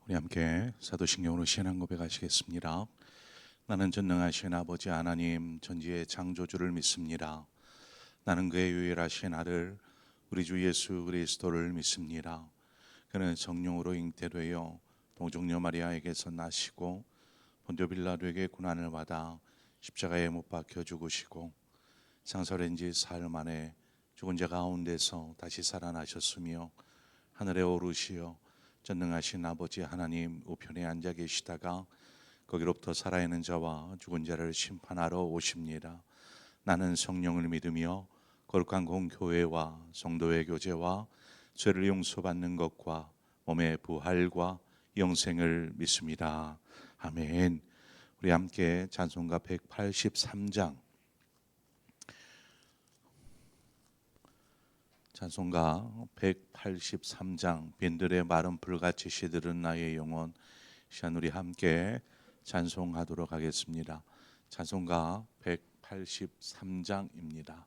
우리 함께 사도신경으로 신앙 고백하시겠습니다. 나는 전능하신 아버지 하나님 전지의 창조주를 믿습니다. 나는 그의 유일하신 아들 우리 주 예수 그리스도를 믿습니다. 그는 성령으로 잉태되어 동정녀 마리아에게서 나시고 본디오 빌라도에게 고난을 받아 십자가에 못 박혀 죽으시고 장사된 지 사흘 만에 죽은 자 가운데서 다시 살아나셨으며 하늘에 오르시어 전능하신 아버지 하나님 우편에 앉아 계시다가 거기로부터 살아있는 자와 죽은 자를 심판하러 오십니다. 나는 성령을 믿으며 거룩한 공교회와 성도의 교제와 죄를 용서받는 것과 몸의 부활과 영생을 믿습니다. 아멘. 우리 함께 찬송가 183장 찬송가 183장 빈들의 마른 불같이 시들은 나의 영혼 시간 우리 함께 찬송하도록 하겠습니다. 찬송가 183장입니다.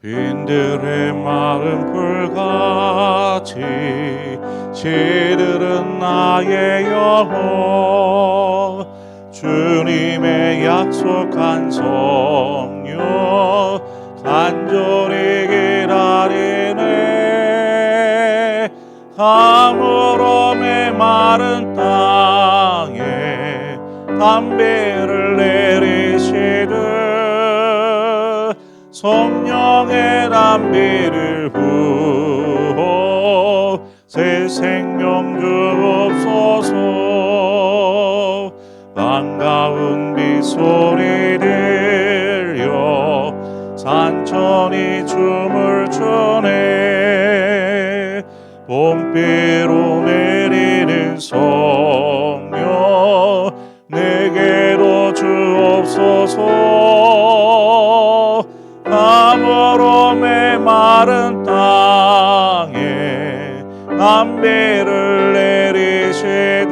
빈들의 마른 불같이 시들은 나의 영혼 주님의 약속한 성령 간절히 기다리네. 가물음의 마른 땅에 담비를 내리시듯 성령의 담비를 부어 새 생명 주옵소서. 반가운 비소리 들려 산천이 춤을 추네. 봄비로 내리는 성령 내게도 주옵소서. 가물음의 마른 땅에 담비를 내리시듯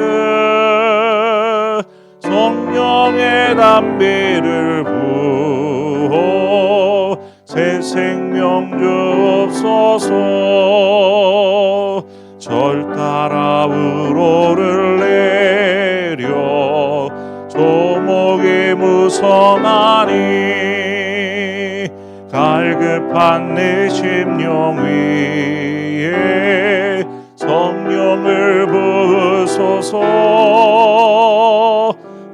성령의 담비를 부어 새 생명 주옵소서. 절 따라 우로를 내려 조목이 무성하니 갈급한 내 심령 위에 성령을 부으소서.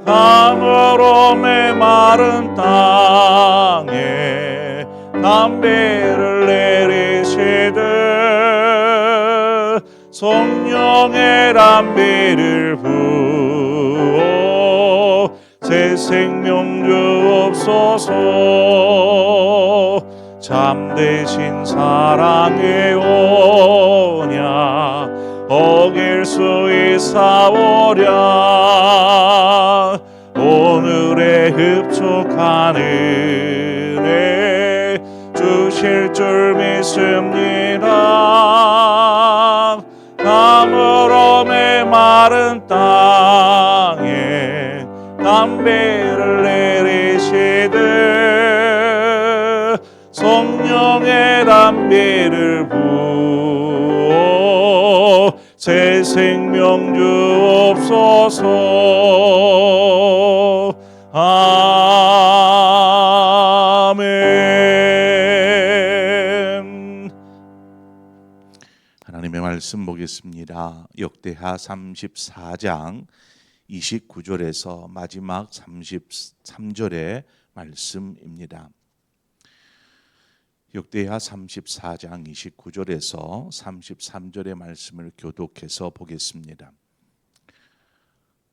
가물음의 마른 땅에 담비를 내리시듯 성령의 담비를 부어 새 생명 주옵소서. 참되신 사랑의 언약 어길 수 있사오랴. 오늘의 흡족한 은혜 주실 줄 믿습니다. 가물음의 마른 땅에 담비를 내리시듯 성령의 담비를 부어 새 생명 주옵소서. 아멘. 하나님의 말씀 보겠습니다. 역대하 34장 29절에서 마지막 33절의 말씀입니다. 역대하 34장 29절에서 33절의 말씀을 교독해서 보겠습니다.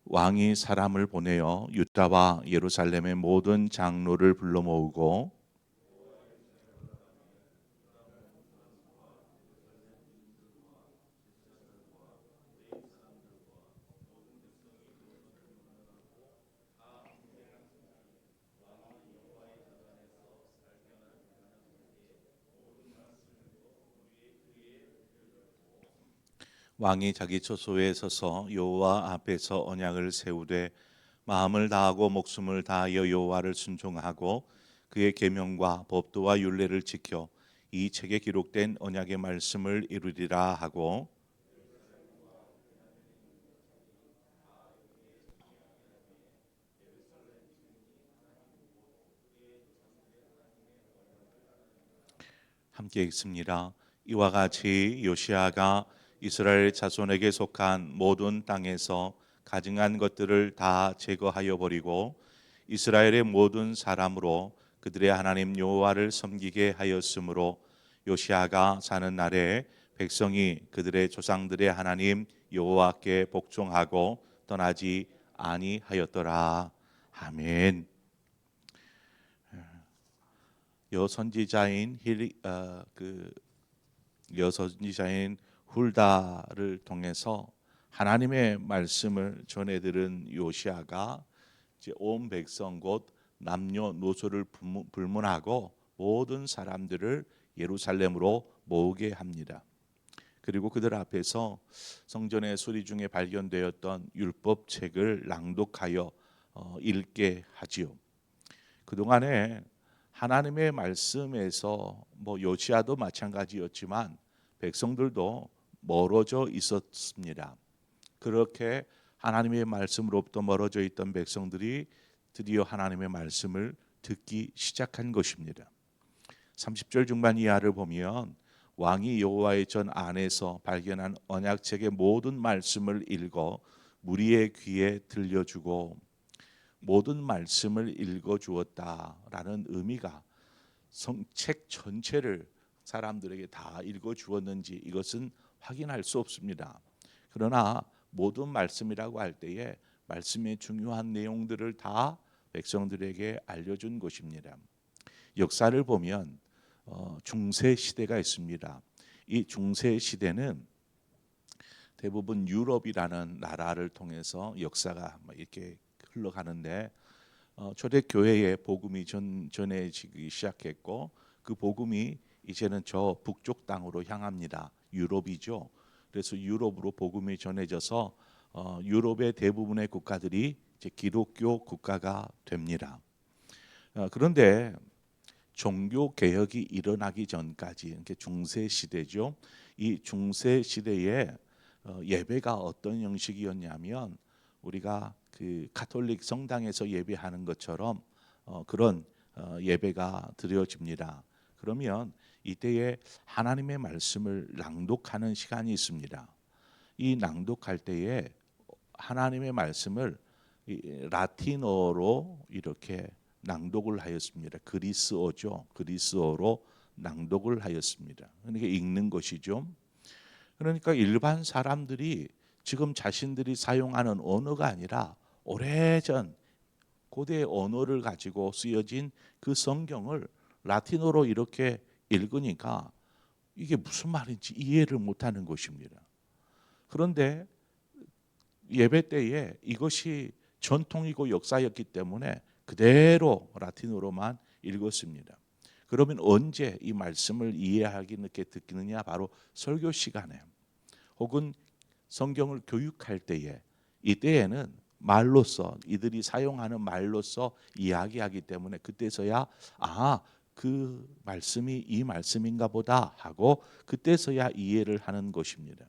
왕이 사람을 보내어 유다와 예루살렘의 모든 장로를 불러 모으고 왕이 자기 처소에 서서 여호와 앞에서 언약을 세우되 마음을 다하고 목숨을 다하여 여호와를 순종하고 그의 계명과 법도와 율례를 지켜 이 책에 기록된 언약의 말씀을 이루리라 하고 함께 읽습니다. 이와 같이 요시아가 이스라엘 자손에게 속한 모든 땅에서 가증한 것들을 다 제거하여 버리고 이스라엘의 모든 사람으로 그들의 하나님 여호와를 섬기게 하였으므로 요시아가 사는 날에 백성이 그들의 조상들의 하나님 여호와께 복종하고 떠나지 아니하였더라. 아멘. 여선지자인 여선지자인 훌다를 통해서 하나님의 말씀을 전해들은 요시아가 이제 온 백성 곧 남녀노소를 불문하고 모든 사람들을 예루살렘으로 모으게 합니다. 그리고 그들 앞에서 성전의 수리 중에 발견되었던 율법책을 낭독하여 읽게 하지요. 그동안에 하나님의 말씀에서 요시아도 마찬가지였지만 백성들도 멀어져 있었습니다. 그렇게 하나님의 말씀으로부터 멀어져 있던 백성들이 드디어 하나님의 말씀을 듣기 시작한 것입니다. 30절 중반 이하를 보면 왕이 여호와의 전 안에서 발견한 언약책의 모든 말씀을 읽어 무리의 귀에 들려주고 모든 말씀을 읽어주었다라는 의미가 책 전체를 사람들에게 다 읽어주었는지 이것은 확인할 수 없습니다. 그러나 모든 말씀이라고 할 때에 말씀의 중요한 내용들을 다 백성들에게 알려준 것입니다. 역사를 보면 중세 시대가 있습니다. 이 중세 시대는 대부분 유럽이라는 나라를 통해서 역사가 이렇게 흘러가는데 초대교회의 복음이 전해지기 시작했고 그 복음이 이제는 저 북쪽 땅으로 향합니다. 유럽이죠. 그래서 유럽으로 복음이 전해져서 유럽의 대부분의 국가들이 이제 기독교 국가가 됩니다. 그런데 종교 개혁이 일어나기 전까지 이렇게 중세 시대죠. 이 중세 시대에 예배가 어떤 형식이었냐면 우리가 그 가톨릭 성당에서 예배하는 것처럼 그런 예배가 드려집니다. 그러면 이때에 하나님의 말씀을 낭독하는 시간이 있습니다. 이 낭독할 때에 하나님의 말씀을 라틴어로 이렇게 낭독을 하였습니다. 그리스어죠. 그리스어로 낭독을 하였습니다. 그러니까 읽는 것이죠. 그러니까 일반 사람들이 지금 자신들이 사용하는 언어가 아니라 오래전 고대 언어를 가지고 쓰여진 그 성경을 라틴어로 이렇게 읽으니까 이게 무슨 말인지 이해를 못하는 것입니다. 그런데 예배 때에 이것이 전통이고 역사였기 때문에 그대로 라틴어로만 읽었습니다. 그러면 언제 이 말씀을 이해하기 늦게 듣느냐? 바로 설교 시간에 혹은 성경을 교육할 때에 이때에는 말로써 이들이 사용하는 말로써 이야기하기 때문에 그때서야 그 말씀이 이 말씀인가 보다 하고 그때서야 이해를 하는 것입니다.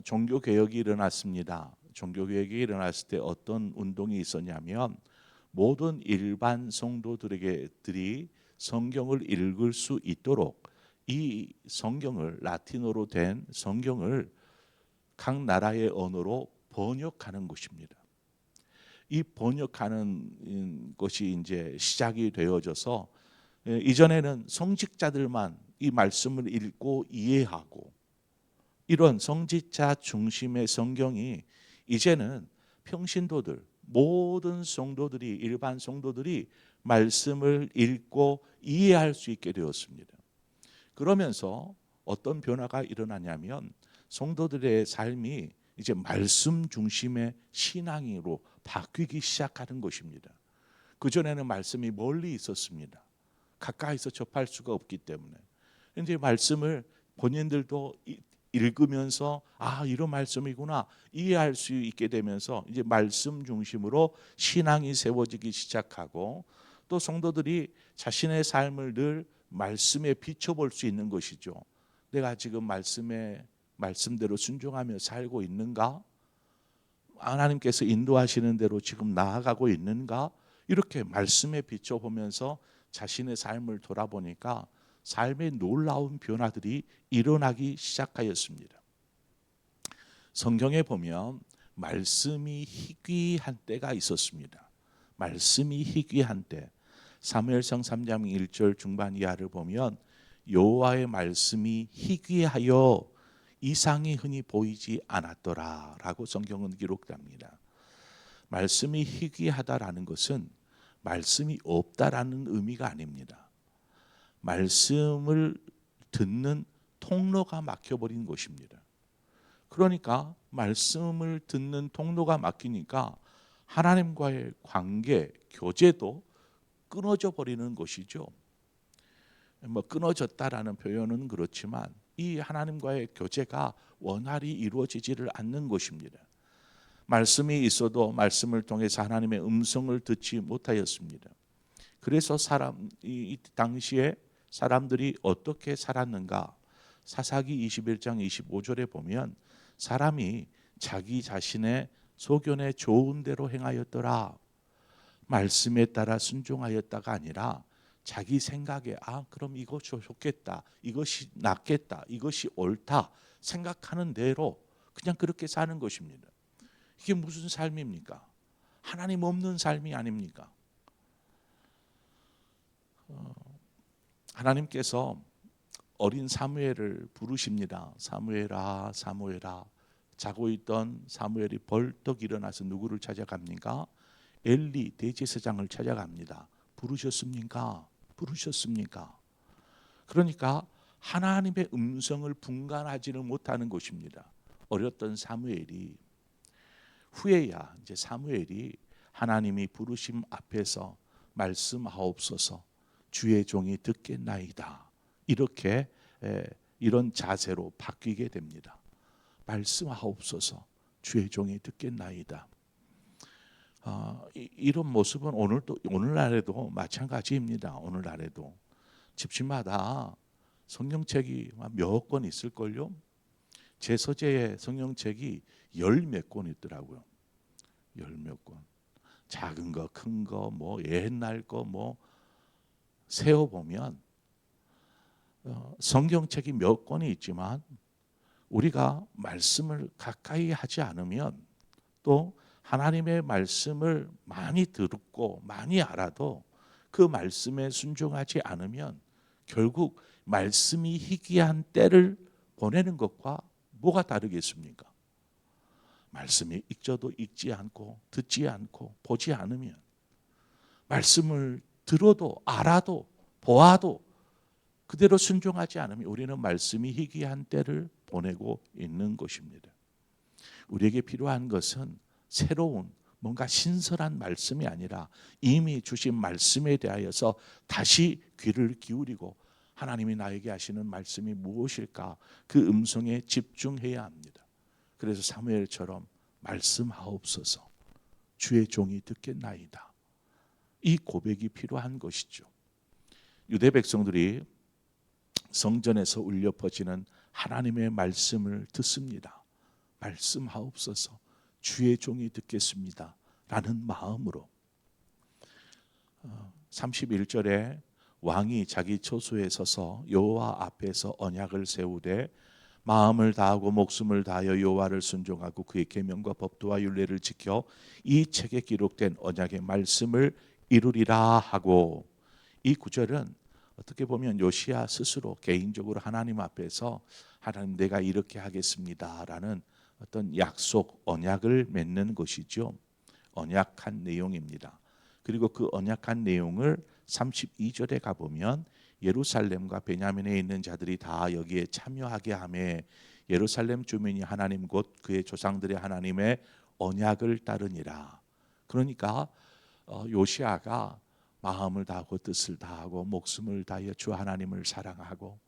종교 개혁이 일어났습니다. 종교 개혁이 일어났을 때 어떤 운동이 있었냐면 모든 일반 성도들이 성경을 읽을 수 있도록 이 성경을 라틴어로 된 성경을 각 나라의 언어로 번역하는 것입니다. 이 번역하는 것이 이제 시작이 되어져서 이전에는 성직자들만 이 말씀을 읽고 이해하고 이런 성직자 중심의 성경이 이제는 평신도들 모든 성도들이 일반 성도들이 말씀을 읽고 이해할 수 있게 되었습니다. 그러면서 어떤 변화가 일어나냐면 성도들의 삶이 이제 말씀 중심의 신앙으로 바뀌기 시작하는 것입니다. 그전에는 말씀이 멀리 있었습니다. 가까이서 접할 수가 없기 때문에 이제 말씀을 본인들도 읽으면서 이런 말씀이구나 이해할 수 있게 되면서 이제 말씀 중심으로 신앙이 세워지기 시작하고, 또 성도들이 자신의 삶을 늘 말씀에 비춰볼 수 있는 것이죠. 내가 지금 말씀대로 순종하며 살고 있는가? 하나님께서 인도하시는 대로 지금 나아가고 있는가? 이렇게 말씀에 비춰보면서 자신의 삶을 돌아보니까 삶의 놀라운 변화들이 일어나기 시작하였습니다. 성경에 보면 말씀이 희귀한 때가 있었습니다. 말씀이 희귀한 때, 사무엘상 3장 1절 중반 이하를 보면 여호와의 말씀이 희귀하여 이상이 흔히 보이지 않았더라라고 성경은 기록됩니다. 말씀이 희귀하다라는 것은 말씀이 없다라는 의미가 아닙니다. 말씀을 듣는 통로가 막혀버린 것입니다. 그러니까 말씀을 듣는 통로가 막히니까 하나님과의 관계, 교제도 끊어져 버리는 것이죠. 끊어졌다라는 표현은 그렇지만 이 하나님과의 교제가 원활히 이루어지지를 않는 것입니다. 말씀이 있어도 말씀을 통해서 하나님의 음성을 듣지 못하였습니다. 그래서 이 당시에 사람들이 어떻게 살았는가? 사사기 21장 25절에 보면 사람이 자기 자신의 소견에 좋은 대로 행하였더라. 말씀에 따라 순종하였다가 아니라 자기 생각에 그럼 이거 좋겠다, 이것이 낫겠다, 이것이 옳다 생각하는 대로 그냥 그렇게 사는 것입니다. 이게 무슨 삶입니까? 하나님 없는 삶이 아닙니까? 하나님께서 어린 사무엘을 부르십니다. 사무엘아, 사무엘아. 자고 있던 사무엘이 벌떡 일어나서 누구를 찾아갑니까? 엘리 대제사장을 찾아갑니다. 부르셨습니까? 부르셨습니까? 그러니까 하나님의 음성을 분간하지는 못하는 것입니다. 어렸던 사무엘이. 후에야 이제 사무엘이 하나님이 부르심 앞에서 말씀하옵소서 주의 종이 듣겠나이다, 이렇게 이런 자세로 바뀌게 됩니다. 말씀하옵소서 주의 종이 듣겠나이다. 이런 모습은 오늘날에도 마찬가지입니다. 오늘날에도 집집마다 성경책이 몇 권 있을걸요. 제 서재에 성경책이 열 몇 권 있더라고요. 열 몇 권. 작은 거, 큰 거, 옛날 거 세어보면 성경책이 몇 권이 있지만 우리가 말씀을 가까이 하지 않으면, 또 하나님의 말씀을 많이 듣고 많이 알아도 그 말씀에 순종하지 않으면 결국 말씀이 희귀한 때를 보내는 것과 뭐가 다르겠습니까? 말씀이 읽져도 읽지 않고 듣지 않고 보지 않으면, 말씀을 들어도 알아도 보아도 그대로 순종하지 않으면 우리는 말씀이 희귀한 때를 보내고 있는 것입니다. 우리에게 필요한 것은 새로운 뭔가 신선한 말씀이 아니라 이미 주신 말씀에 대하여서 다시 귀를 기울이고 하나님이 나에게 하시는 말씀이 무엇일까, 그 음성에 집중해야 합니다. 그래서 사무엘처럼 말씀하옵소서 주의 종이 듣겠나이다, 이 고백이 필요한 것이죠. 유대 백성들이 성전에서 울려 퍼지는 하나님의 말씀을 듣습니다. 말씀하옵소서 주의 종이 듣겠습니다 라는 마음으로. 31절에 왕이 자기 처소에 서서 여호와 앞에서 언약을 세우되 마음을 다하고 목숨을 다하여 여호와를 순종하고 그의 계명과 법도와 율례를 지켜 이 책에 기록된 언약의 말씀을 이루리라 하고, 이 구절은 어떻게 보면 요시야 스스로 개인적으로 하나님 앞에서 하나님 내가 이렇게 하겠습니다라는 어떤 약속, 언약을 맺는 것이죠. 언약한 내용입니다. 그리고 그 언약한 내용을 32절에 가보면 예루살렘과 베냐민에 있는 자들이 다 여기에 참여하게 하며 예루살렘 주민이 하나님 곧 그의 조상들의 하나님의 언약을 따르니라. 그러니까 요시아가 마음을 다하고 뜻을 다하고 목숨을 다하여 주 하나님을 사랑하고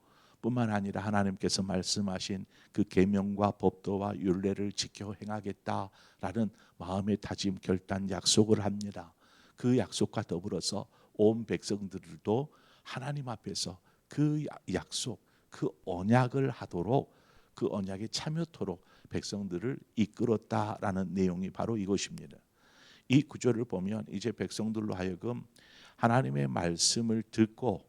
뿐만 아니라 하나님께서 말씀하신 그 계명과 법도와 율례를 지켜 행하겠다라는 마음의 다짐, 결단, 약속을 합니다. 그 약속과 더불어서 온 백성들도 하나님 앞에서 그 약속, 그 언약을 하도록, 그 언약에 참여토록 백성들을 이끌었다라는 내용이 바로 이것입니다. 이 구절을 보면 이제 백성들로 하여금 하나님의 말씀을 듣고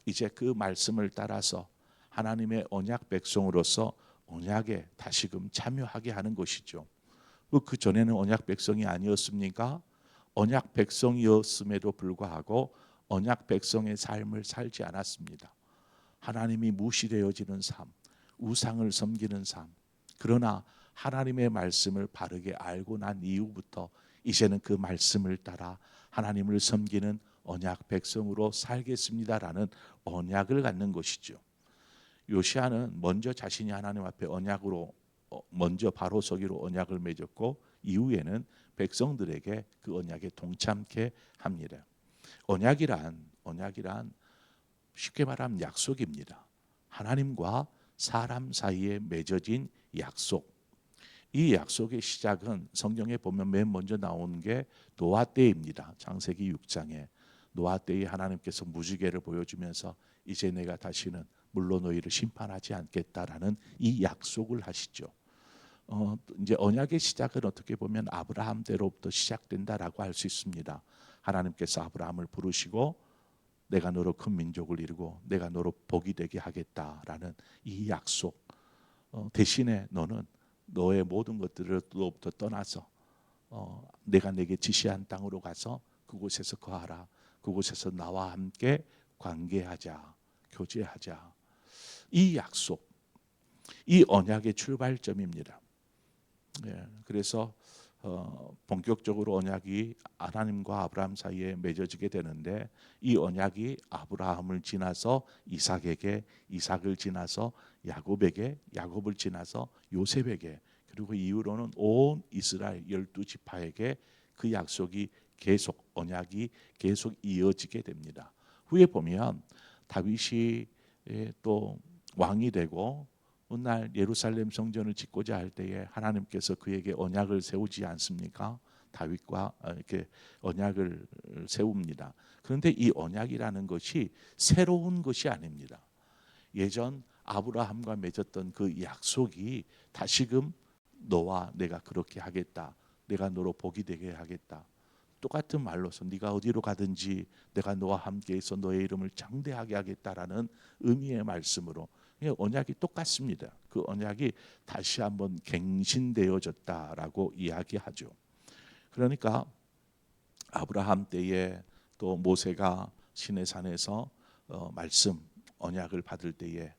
이제 그 말씀을 따라서 하나님의 언약 백성으로서 언약에 다시금 참여하게 하는 것이죠. 그 전에는 언약 백성이 아니었습니까? 언약 백성이었음에도 불구하고 언약 백성의 삶을 살지 않았습니다. 하나님이 무시되어지는 삶, 우상을 섬기는 삶. 그러나 하나님의 말씀을 바르게 알고 난 이후부터 이제는 그 말씀을 따라 하나님을 섬기는 언약 백성으로 살겠습니다라는 언약을 갖는 것이죠. 요시아는 먼저 자신이 하나님 앞에 언약으로 먼저 바로 서기로 언약을 맺었고 이후에는 백성들에게 그 언약에 동참케 합니다. 언약이란 쉽게 말하면 약속입니다. 하나님과 사람 사이에 맺어진 약속. 이 약속의 시작은 성경에 보면 맨 먼저 나오는 게 노아 때입니다. 창세기 6장에 노아 때에 하나님께서 무지개를 보여주면서 이제 내가 다시는 물로 너희를 심판하지 않겠다라는 이 약속을 하시죠. 이제 언약의 시작은 어떻게 보면 아브라함 때로부터 시작된다라고 할 수 있습니다. 하나님께서 아브라함을 부르시고 내가 너로 큰 민족을 이루고 내가 너로 복이 되게 하겠다라는 이 약속. 대신에 너는 너의 모든 것들로부터 떠나서 내가 내게 지시한 땅으로 가서 그곳에서 거하라. 그곳에서 나와 함께 관계하자, 교제하자. 이 약속, 이 언약의 출발점입니다. 그래서 본격적으로 언약이 하나님과 아브라함 사이에 맺어지게 되는데 이 언약이 아브라함을 지나서 이삭에게, 이삭을 지나서 야곱에게, 야곱을 지나서 요셉에게, 그리고 이후로는 온 이스라엘 12지파에게 그 약속이 계속, 언약이 계속 이어지게 됩니다. 후에 보면 다윗이 또 왕이 되고 어느 날 예루살렘 성전을 짓고자 할 때에 하나님께서 그에게 언약을 세우지 않습니까? 다윗과 이렇게 언약을 세웁니다. 그런데 이 언약이라는 것이 새로운 것이 아닙니다. 예전 아브라함과 맺었던 그 약속이 다시금 너와 내가 그렇게 하겠다. 내가 너로 복이 되게 하겠다. 똑같은 말로서 네가 어디로 가든지 내가 너와 함께해서 너의 이름을 장대하게 하겠다라는 의미의 말씀으로 언약이 똑같습니다. 그 언약이 다시 한번 갱신되어졌다라고 이야기하죠. 그러니까 아브라함 때에 또 모세가 시내산에서 말씀 언약을 받을 때에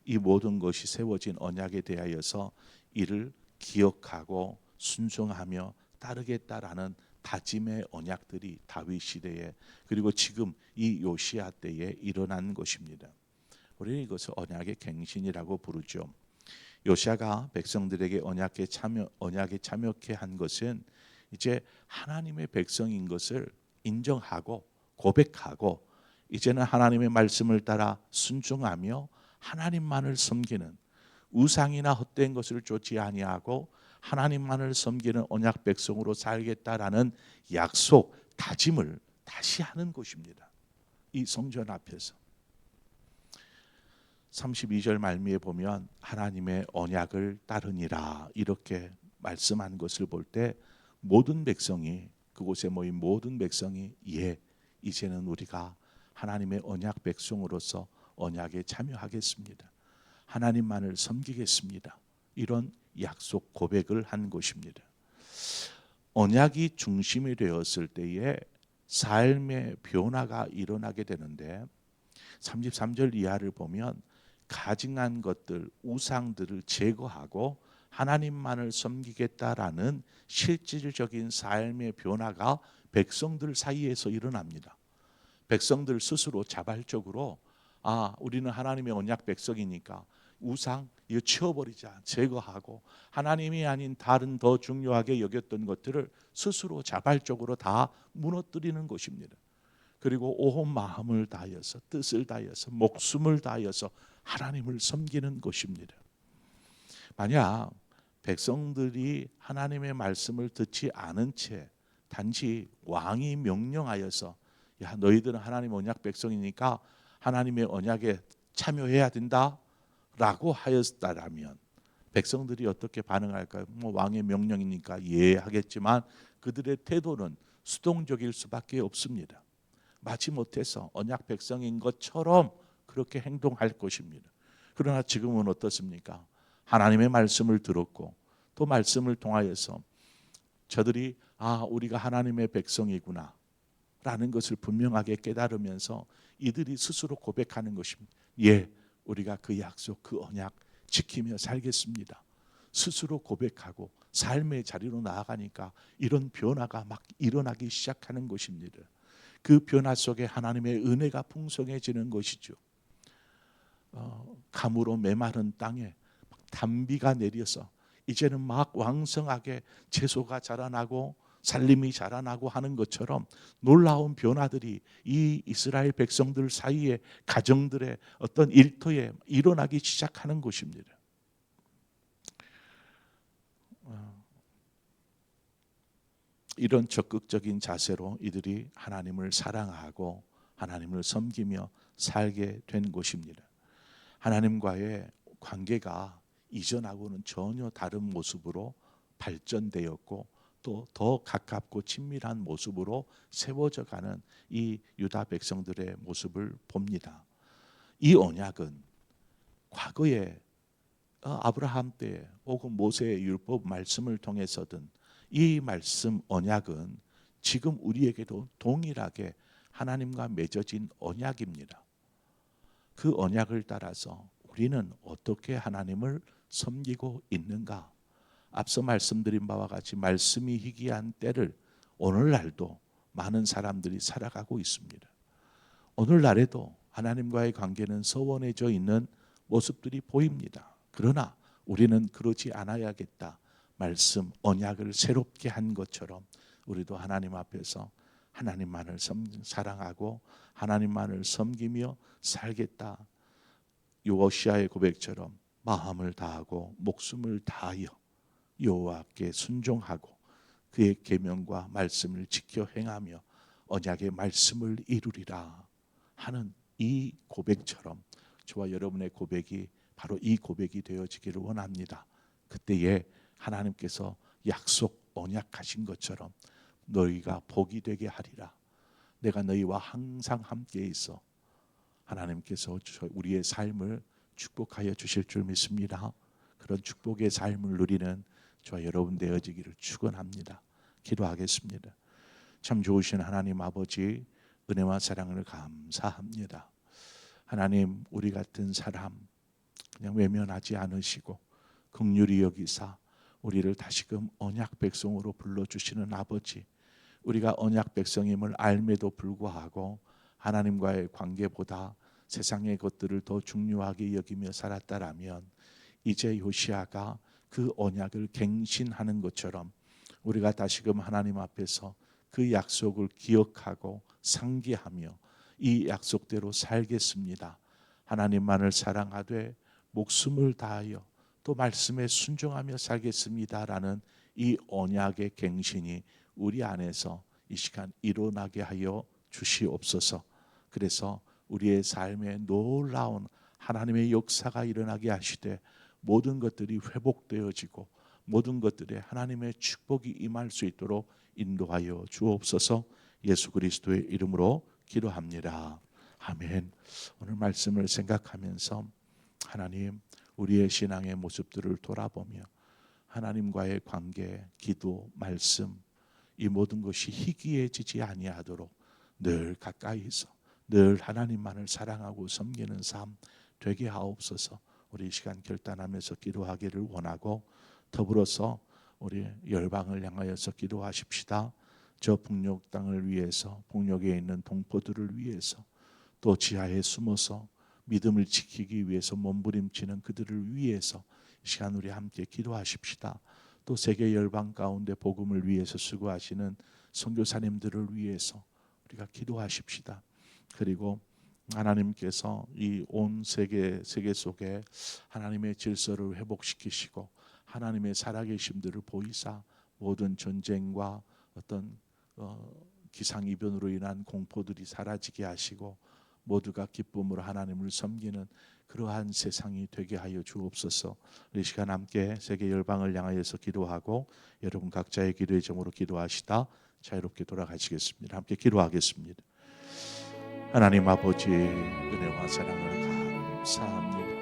이 모든 것이 세워진 언약에 대하여서 이를 기억하고 순종하며 따르겠다라는 다짐의 언약들이 다윗 시대에 그리고 지금 이 요시야 때에 일어난 것입니다. 우리는 이것을 언약의 갱신이라고 부르죠. 요시야가 백성들에게 언약에 참여케 한 것은 이제 하나님의 백성인 것을 인정하고 고백하고 이제는 하나님의 말씀을 따라 순종하며 하나님만을 섬기는 우상이나 헛된 것을 쫓지 아니하고 하나님만을 섬기는 언약 백성으로 살겠다라는 약속, 다짐을 다시 하는 것입니다. 이 성전 앞에서 32절 말미에 보면 하나님의 언약을 따르니라 이렇게 말씀한 것을 볼 때 모든 백성이 그곳에 모인 모든 백성이 이제는 우리가 하나님의 언약 백성으로서 언약에 참여하겠습니다. 하나님만을 섬기겠습니다. 이런 약속 고백을 한 것입니다. 언약이 중심이 되었을 때에 삶의 변화가 일어나게 되는데 33절 이하를 보면 가증한 것들, 우상들을 제거하고 하나님만을 섬기겠다라는 실질적인 삶의 변화가 백성들 사이에서 일어납니다. 백성들 스스로 자발적으로 우리는 하나님의 언약 백성이니까 우상 이거 치워버리자, 제거하고 하나님이 아닌 다른 더 중요하게 여겼던 것들을 스스로 자발적으로 다 무너뜨리는 것입니다. 그리고 온 마음을 다하여서 뜻을 다하여서 목숨을 다하여서 하나님을 섬기는 것입니다. 만약 백성들이 하나님의 말씀을 듣지 않은 채 단지 왕이 명령하여서 야 너희들은 하나님 언약 백성이니까 하나님의 언약에 참여해야 된다라고 하였다라면 백성들이 어떻게 반응할까요? 뭐 왕의 명령이니까 예 하겠지만 그들의 태도는 수동적일 수밖에 없습니다. 마지못해서 언약 백성인 것처럼 그렇게 행동할 것입니다. 그러나 지금은 어떻습니까? 하나님의 말씀을 들었고 또 말씀을 통하여서 저들이 우리가 하나님의 백성이구나 라는 것을 분명하게 깨달으면서 이들이 스스로 고백하는 것입니다. 예, 우리가 그 약속, 그 언약 지키며 살겠습니다. 스스로 고백하고 삶의 자리로 나아가니까 이런 변화가 막 일어나기 시작하는 것입니다. 그 변화 속에 하나님의 은혜가 풍성해지는 것이죠. 가무로 메마른 땅에 단비가 내려서 이제는 막 왕성하게 채소가 자라나고 살림이 자라나고 하는 것처럼 놀라운 변화들이 이 이스라엘 백성들 사이에 가정들의 어떤 일터에 일어나기 시작하는 것입니다. 이런 적극적인 자세로 이들이 하나님을 사랑하고 하나님을 섬기며 살게 된 것입니다. 하나님과의 관계가 이전하고는 전혀 다른 모습으로 발전되었고 또 더 가깝고 친밀한 모습으로 세워져 가는 이 유다 백성들의 모습을 봅니다. 이 언약은 과거에 아브라함 때 혹은 모세의 율법 말씀을 통해서든 이 말씀 언약은 지금 우리에게도 동일하게 하나님과 맺어진 언약입니다. 그 언약을 따라서 우리는 어떻게 하나님을 섬기고 있는가? 앞서 말씀드린 바와 같이 말씀이 희귀한 때를 오늘날도 많은 사람들이 살아가고 있습니다. 오늘날에도 하나님과의 관계는 서원해져 있는 모습들이 보입니다. 그러나 우리는 그러지 않아야겠다. 말씀, 언약을 새롭게 한 것처럼 우리도 하나님 앞에서 하나님만을 사랑하고 하나님만을 섬기며 살겠다. 요시야의 고백처럼 마음을 다하고 목숨을 다하여 여호와께 순종하고 그의 계명과 말씀을 지켜 행하며 언약의 말씀을 이루리라 하는 이 고백처럼 저와 여러분의 고백이 바로 이 고백이 되어지기를 원합니다. 그때에 하나님께서 약속 언약하신 것처럼 너희가 복이 되게 하리라. 내가 너희와 항상 함께 있어 하나님께서 우리의 삶을 축복하여 주실 줄 믿습니다. 그런 축복의 삶을 누리는 저와 여러분 되어지기를 축원합니다. 기도하겠습니다. 참 좋으신 하나님 아버지 은혜와 사랑을 감사합니다. 하나님 우리 같은 사람 그냥 외면하지 않으시고 긍휼히 여기사 우리를 다시금 언약 백성으로 불러주시는 아버지, 우리가 언약 백성임을 알매도 불구하고 하나님과의 관계보다 세상의 것들을 더 중요하게 여기며 살았다라면 이제 요시아가 그 언약을 갱신하는 것처럼 우리가 다시금 하나님 앞에서 그 약속을 기억하고 상기하며 이 약속대로 살겠습니다. 하나님만을 사랑하되 목숨을 다하여 또 말씀에 순종하며 살겠습니다라는 이 언약의 갱신이 우리 안에서 이 시간 일어나게 하여 주시옵소서. 그래서 우리의 삶에 놀라운 하나님의 역사가 일어나게 하시되 모든 것들이 회복되어지고 모든 것들에 하나님의 축복이 임할 수 있도록 인도하여 주옵소서. 예수 그리스도의 이름으로 기도합니다. 아멘. 오늘 말씀을 생각하면서 하나님 우리의 신앙의 모습들을 돌아보며 하나님과의 관계, 기도, 말씀 이 모든 것이 희귀해지지 아니하도록 늘 가까이서 늘 하나님만을 사랑하고 섬기는 삶 되게 하옵소서. 우리 이 시간 결단하면서 기도하기를 원하고 더불어서 우리 열방을 향하여서 기도하십시다. 저 북녘 땅을 위해서 북녘에 있는 동포들을 위해서 또 지하에 숨어서 믿음을 지키기 위해서 몸부림치는 그들을 위해서 이 시간 우리 함께 기도하십시다. 또 세계 열방 가운데 복음을 위해서 수고하시는 선교사님들을 위해서 우리가 기도하십시다. 그리고 하나님께서 이 온 세계 속에 하나님의 질서를 회복시키시고 하나님의 살아계심들을 보이사 모든 전쟁과 어떤 기상이변으로 인한 공포들이 사라지게 하시고 모두가 기쁨으로 하나님을 섬기는 그러한 세상이 되게 하여 주옵소서. 이 시간 함께 세계 열방을 향하여서 기도하고 여러분 각자의 기도의 제목으로 기도하시다 자유롭게 돌아가시겠습니다. 함께 기도하겠습니다. 하나님 아버지 은혜와 사랑을 감사합니다.